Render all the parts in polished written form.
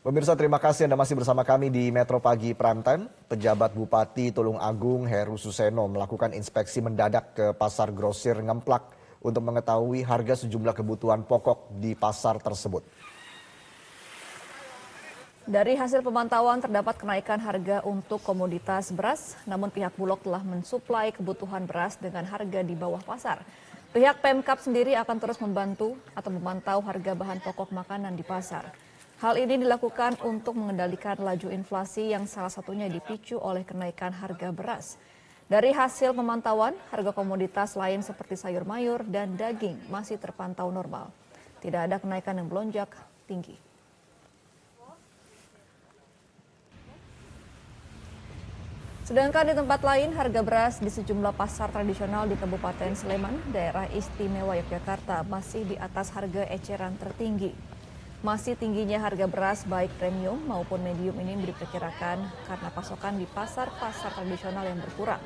Pemirsa, terima kasih Anda masih bersama kami di Metro Pagi Prime Time. Pejabat Bupati Tulung Agung Heru Suseno melakukan inspeksi mendadak ke pasar grosir Ngemplak untuk mengetahui harga sejumlah kebutuhan pokok di pasar tersebut. Dari hasil pemantauan terdapat kenaikan harga untuk komoditas beras, namun pihak Bulog telah mensuplai kebutuhan beras dengan harga di bawah pasar. Pihak Pemkab sendiri akan terus membantu atau memantau harga bahan pokok makanan di pasar. Hal ini dilakukan untuk mengendalikan laju inflasi yang salah satunya dipicu oleh kenaikan harga beras. Dari hasil pemantauan, harga komoditas lain seperti sayur mayur dan daging masih terpantau normal. Tidak ada kenaikan yang melonjak tinggi. Sedangkan di tempat lain, harga beras di sejumlah pasar tradisional di Kabupaten Sleman, daerah istimewa Yogyakarta, masih di atas harga eceran tertinggi. Masih tingginya harga beras baik premium maupun medium ini diperkirakan karena pasokan di pasar-pasar tradisional yang berkurang.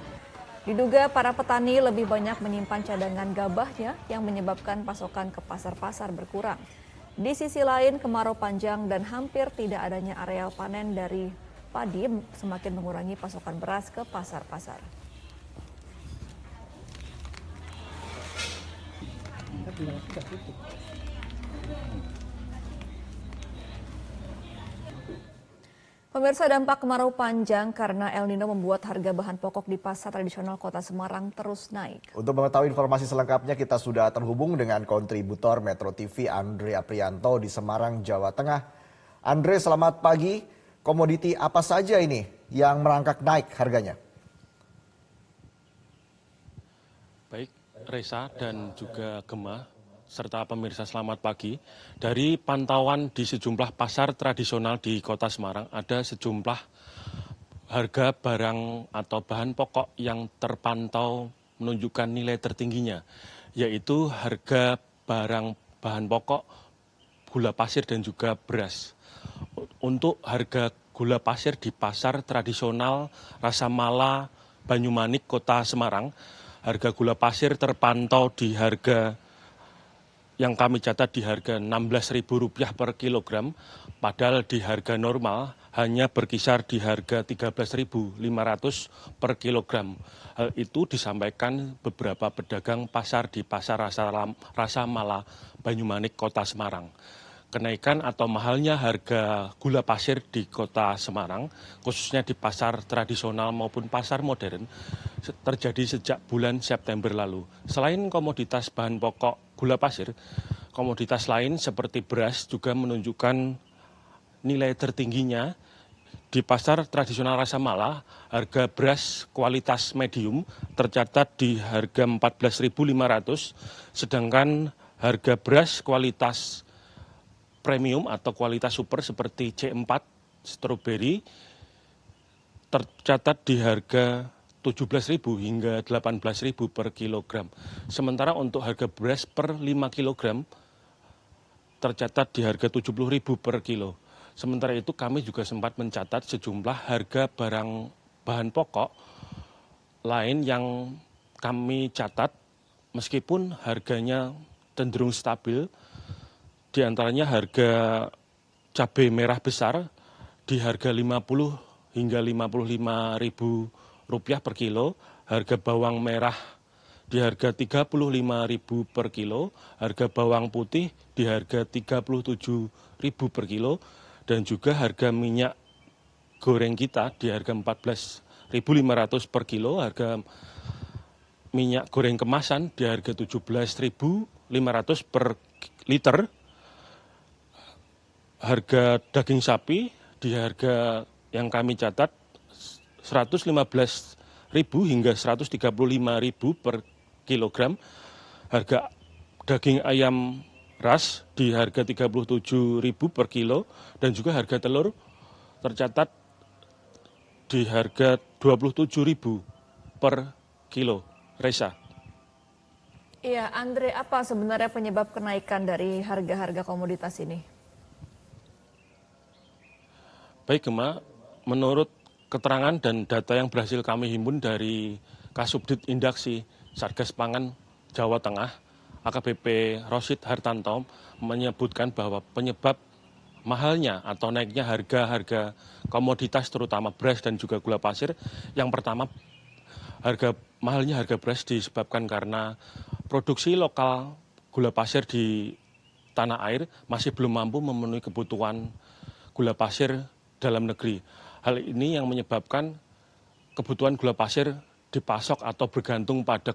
Diduga para petani lebih banyak menyimpan cadangan gabahnya yang menyebabkan pasokan ke pasar-pasar berkurang. Di sisi lain, kemarau panjang dan hampir tidak adanya areal panen dari padi semakin mengurangi pasokan beras ke pasar-pasar. Pemirsa, dampak kemarau panjang karena El Nino membuat harga bahan pokok di pasar tradisional Kota Semarang terus naik. Untuk mengetahui informasi selengkapnya, kita sudah terhubung dengan kontributor Metro TV Andre Aprianto di Semarang, Jawa Tengah. Andre, selamat pagi. Komoditi apa saja ini yang merangkak naik harganya? Baik, Reza dan juga Gemma, serta pemirsa selamat pagi. Dari pantauan di sejumlah pasar tradisional di Kota Semarang, ada sejumlah harga barang atau bahan pokok yang terpantau menunjukkan nilai tertingginya, yaitu harga barang bahan pokok gula pasir dan juga beras. Untuk harga gula pasir di pasar tradisional Rasa Mala, Banyumanik, Kota Semarang, harga gula pasir terpantau di harga yang kami catat di harga Rp16.000 per kilogram, padahal di harga normal hanya berkisar di harga Rp13.500 per kilogram. Hal itu disampaikan beberapa pedagang pasar di pasar Rasa Mala, Banyumanik, Kota Semarang. Kenaikan atau mahalnya harga gula pasir di Kota Semarang, khususnya di pasar tradisional maupun pasar modern, terjadi sejak bulan September lalu. Selain komoditas bahan pokok gula pasir, komoditas lain seperti beras juga menunjukkan nilai tertingginya. Di pasar tradisional Rasa Mala, harga beras kualitas medium tercatat di harga Rp14.500, sedangkan harga beras kualitas premium atau kualitas super seperti C4 stroberi tercatat di harga Rp17.000 hingga Rp18.000 per kilogram. Sementara untuk harga beras per 5 kilogram tercatat di harga Rp70.000 per kilo. Sementara itu kami juga sempat mencatat sejumlah harga barang bahan pokok lain yang kami catat meskipun harganya cenderung stabil. Di antaranya harga cabai merah besar di harga Rp50 hingga Rp55.000 per kilo, harga bawang merah di harga Rp35.000 per kilo, harga bawang putih di harga Rp37.000 per kilo, dan juga harga minyak goreng kita di harga Rp14.500 per kilo, harga minyak goreng kemasan di harga Rp17.500 per liter, harga daging sapi di harga yang kami catat Rp115.000 hingga Rp135.000 per kilogram, harga daging ayam ras di harga Rp37.000 per kilo, dan juga harga telur tercatat di harga Rp27.000 per kilo. Reza. Iya, Andre, apa sebenarnya penyebab kenaikan dari harga-harga komoditas ini? Baik, Gemma, menurut keterangan dan data yang berhasil kami himpun dari Kasubdit Indaksi Satgas Pangan Jawa Tengah, AKBP Rosid Hartanto menyebutkan bahwa penyebab mahalnya atau naiknya harga-harga komoditas terutama beras dan juga gula pasir. Yang pertama, mahalnya harga beras disebabkan karena produksi lokal gula pasir di tanah air masih belum mampu memenuhi kebutuhan gula pasir dalam negeri. Hal ini yang menyebabkan kebutuhan gula pasir dipasok atau bergantung pada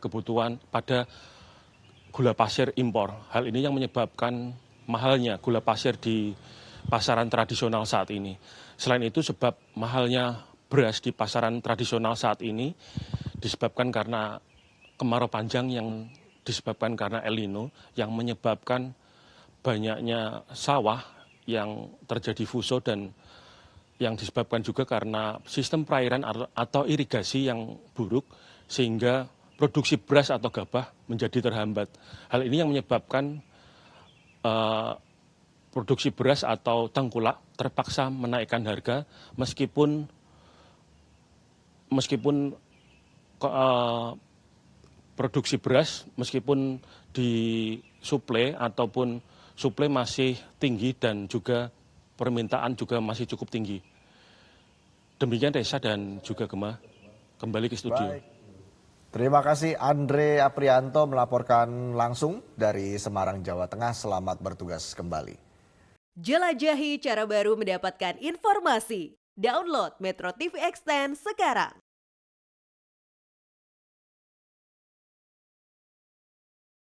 gula pasir impor. Hal ini yang menyebabkan mahalnya gula pasir di pasaran tradisional saat ini. Selain itu, sebab mahalnya beras di pasaran tradisional saat ini disebabkan karena kemarau panjang yang disebabkan karena El Nino yang menyebabkan banyaknya sawah yang terjadi fuso dan yang disebabkan juga karena sistem perairan atau irigasi yang buruk sehingga produksi beras atau gabah menjadi terhambat. Hal ini yang menyebabkan produksi beras atau tengkulak terpaksa menaikkan harga meskipun produksi beras meskipun disuplai ataupun suplai masih tinggi dan juga permintaan juga masih cukup tinggi. Demikian Reza dan juga Gemma, kembali ke studio. Baik. Terima kasih Andre Aprianto melaporkan langsung dari Semarang, Jawa Tengah. Selamat bertugas kembali. Jelajahi cara baru mendapatkan informasi. Download Metro TV Extend sekarang.